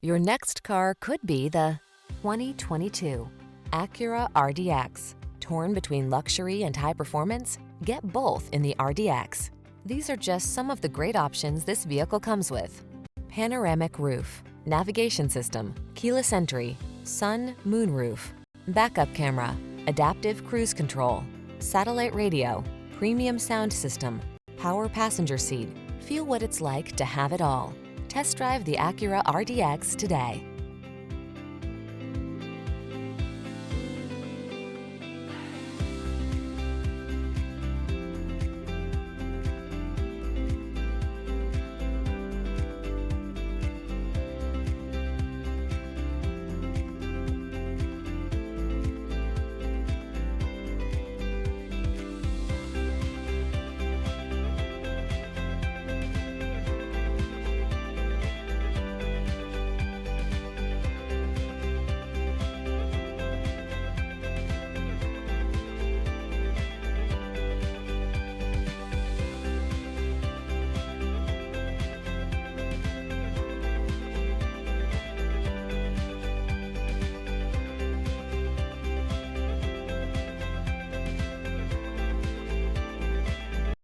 Your next car could be the 2022 Acura RDX. Torn between luxury and high performance? Get both in the RDX. These are just some of the great options this vehicle comes with: panoramic roof, navigation system, keyless entry, sun, moonroof, backup camera, adaptive cruise control, satellite radio, premium sound system, power passenger seat. Feel what it's like to have it all. Test drive the Acura RDX today.